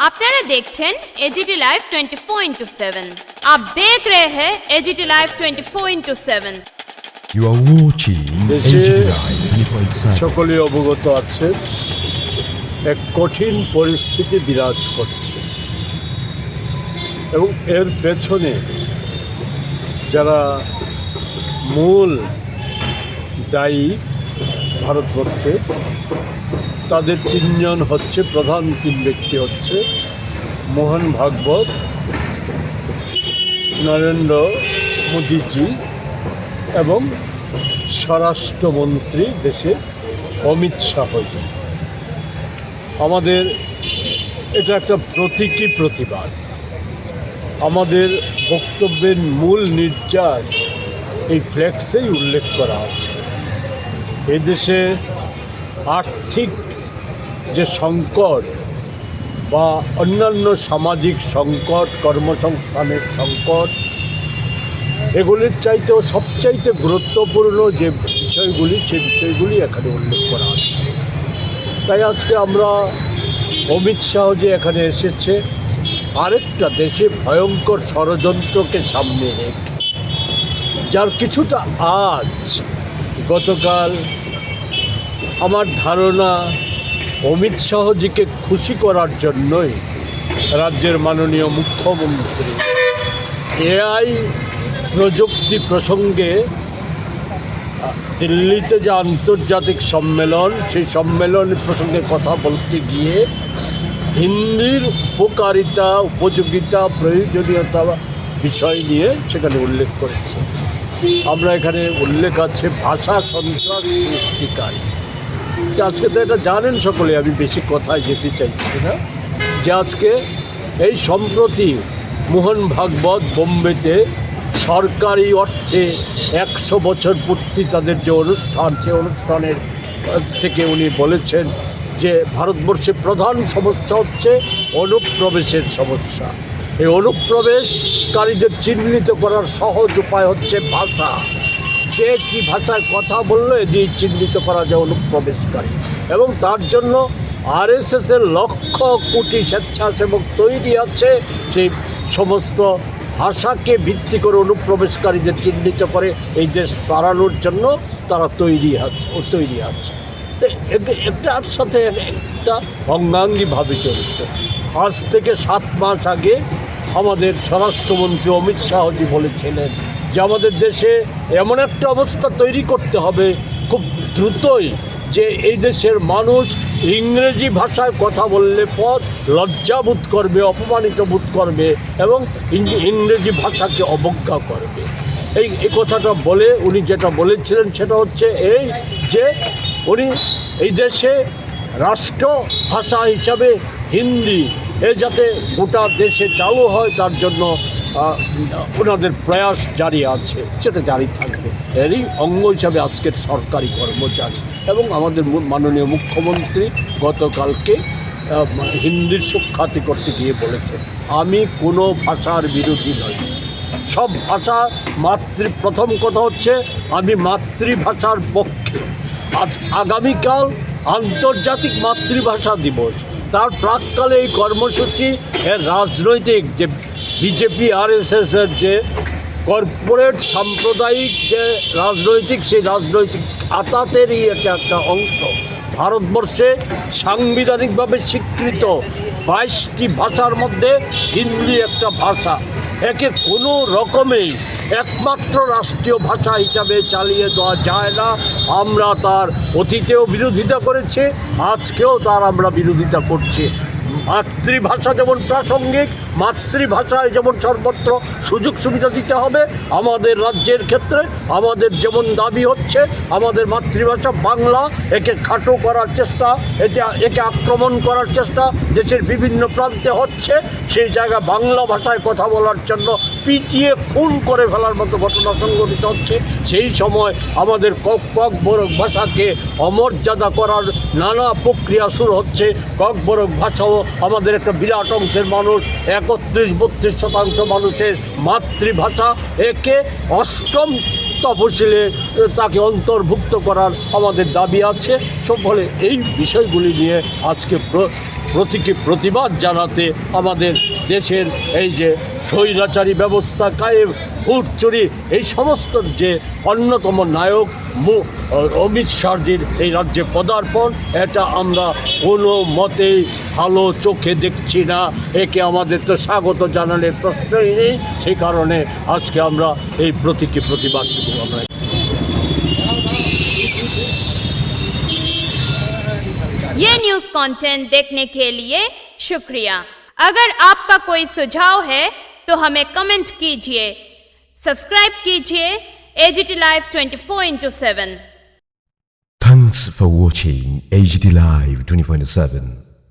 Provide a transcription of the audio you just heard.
আপনারা দেখছেন AGT live 24/7। आप देख रहे हैं AGT live 24/7। You are watching AGT Live 24/7। সকলে অবগত আছে এক কঠিন পরিস্থিতি বিরাজ করছে এবং এর পেছনে যারা মূল দায়ী ভারতবর্ষে তাদের তিনজন হচ্ছে, প্রধান তিন ব্যক্তি হচ্ছে মোহন ভাগবত, নরেন্দ্র মোদীজি এবং স্বরাষ্ট্রমন্ত্রী দেশে অমিত শাহজি। আমাদের এটা একটা প্রতীকী প্রতিবাদ। আমাদের বক্তব্যের মূল নির্যাস এই ফ্লেক্সেই উল্লেখ করা আছে। এই দেশে আর্থিক যে সংকট বা অন্যান্য সামাজিক সংকট, কর্মসংস্থানের সংকট, এগুলির চাইতেও সবচাইতে গুরুত্বপূর্ণ যে বিষয়গুলি, সেই বিষয়গুলি এখানে উল্লেখ করা আছে। তাই আজকে আমরা অমিত শাহ যে এখানে এসেছে আরেকটা দেশে ভয়ঙ্কর ষড়যন্ত্রকে সামনে রেখে, যার কিছুটা আজ গতকাল আমার ধারণা অমিত শাহজিকে খুশি করার জন্যই রাজ্যের মাননীয় মুখ্যমন্ত্রী এআই প্রযুক্তি প্রসঙ্গে দিল্লিতে যে আন্তর্জাতিক সম্মেলন, সেই সম্মেলন প্রসঙ্গে কথা বলতে গিয়ে হিন্দির উপকারিতা, উপযোগিতা, প্রয়োজনীয়তা বিষয় নিয়ে সেখানে উল্লেখ করেছে। আমরা এখানে উল্লেখ আছে ভাষা সন্ত্রাস সৃষ্টিকারী। আজকে তো এটা জানেন সকলে, আমি বেশি কথায় যেতে চাইছি না, যে আজকে এই সম্প্রতি মোহন ভাগবত বোম্বেতে সরকারি অর্থে 100 বছর পূর্তি তাদের যে অনুষ্ঠান, সে অনুষ্ঠানের থেকে উনি বলেছেন যে ভারতবর্ষে প্রধান সমস্যা হচ্ছে অনুপ্রবেশের সমস্যা। এই অনুপ্রবেশকারীদের চিহ্নিত করার সহজ উপায় হচ্ছে ভাষা। কে কী ভাষায় কথা বললো এ দিয়ে চিহ্নিত করা যায় অনুপ্রবেশকারী। এবং তার জন্য আরএসএসের লক্ষ কোটি স্বেচ্ছাসেবক তৈরি আছে, সেই সমস্ত ভাষাকে ভিত্তি করে অনুপ্রবেশকারীদের চিহ্নিত করে এই দেশ তাড়ানোর জন্য তারা তৈরি আছে। তো এটার সাথে একটা অঙ্গাঙ্গিভাবে জড়িত। আজ থেকে 7 মাস আগে আমাদের স্বরাষ্ট্রমন্ত্রী অমিত শাহজি বলেছিলেন যে আমাদের দেশে এমন একটা অবস্থা তৈরি করতে হবে খুব দ্রুতই, যে এই দেশের মানুষ ইংরেজি ভাষায় কথা বললে পর লজ্জা বোধ করবে, অপমানিত বোধ করবে এবং ইংরেজি ভাষাকে অবজ্ঞা করবে। এই কথাটা বলে উনি যেটা বলেছিলেন সেটা হচ্ছে এই, যে উনি এই দেশে রাষ্ট্র ভাষা হিসাবে হিন্দি যাতে গোটা দেশে চালু হয় তার জন্য ওনাদের প্রয়াস জারি আছে, সেটা জারি থাকবে। এরই অঙ্গ হিসাবে আজকের সরকারি কর্মচারী এবং আমাদের মাননীয় মুখ্যমন্ত্রী গতকালকে হিন্দির সুখ্যাতি করতে গিয়ে বলেছেন, আমি কোনো ভাষার বিরোধী নই, সব ভাষা প্রথম কথা হচ্ছে আমি মাতৃভাষার পক্ষে। আজ আগামীকাল আন্তর্জাতিক মাতৃভাষা দিবস, তার প্রাককালে এই কর্মসূচি এর রাজনৈতিক যে বিজেপি আরএসএসের যে কর্পোরেট সাম্প্রদায়িক যে রাজনৈতিক, সেই রাজনৈতিক আতাতেরই এটা একটা অংশ। ভারতবর্ষে সাংবিধানিকভাবে স্বীকৃত 22টি ভাষার মধ্যে হিন্দি একটা ভাষা। একে কোনো রকমেই একমাত্র রাষ্ট্রীয় ভাষা হিসাবে চালিয়ে দেওয়া যায় না। আমরা তার অতীতেও বিরোধিতা করেছি, আজকেও তার আমরা বিরোধিতা করছি। মাতৃভাষা যেমন প্রাসঙ্গিক, মাতৃভাষায় যেমন সর্বত্র সুযোগ সুবিধা দিতে হবে, আমাদের রাজ্যের ক্ষেত্রে আমাদের যেমন দাবি হচ্ছে আমাদের মাতৃভাষা বাংলা, একে খাটো করার চেষ্টা, একে আক্রমণ করার চেষ্টা দেশের বিভিন্ন প্রান্তে হচ্ছে। সেই জায়গায় বাংলা ভাষায় কথা বলার জন্য পিটিয়ে খুন করে ফেলার মতো ঘটনা সংঘটিত হচ্ছে। সেই সময় আমাদের ককবরক ভাষাকে অমর্যাদা করার নানা প্রক্রিয়া শুরু হচ্ছে। ককবরক ভাষাও আমাদের একটা বিরাট অংশের মানুষ, 31-32% মানুষের মাতৃভাষা, একে 8ম তফসিলে তাকে অন্তর্ভুক্ত করার আমাদের দাবি আছে। সব ফলে এই বিষয়গুলি নিয়ে আজকে প্রতীকী প্রতিবাদ জানাতে আমাদের দেশের এই যে স্বৈরাচারী ব্যবস্থা কায়েম, ভোট চুরি, এই সমস্ত যে অন্যতম নায়ক অমিত শাহজির এই রাজ্যে পদার্পণ, এটা আমরা কোনো মতেই ভালো চোখে দেখছি না। একে আমাদের তো স্বাগত জানানোর প্রশ্নই নেই। সেই কারণে আজকে আমরা এই প্রতীকী প্রতিবাদটুকু আমরা ये न्यूज़ कंटेंट देखने के लिए शुक्रिया। अगर आपका कोई सुझाव है तो हमें कमेंट कीजिए, सब्सक्राइब कीजिए AGT Live 24/7। Thanks for watching AGT Live 24/7.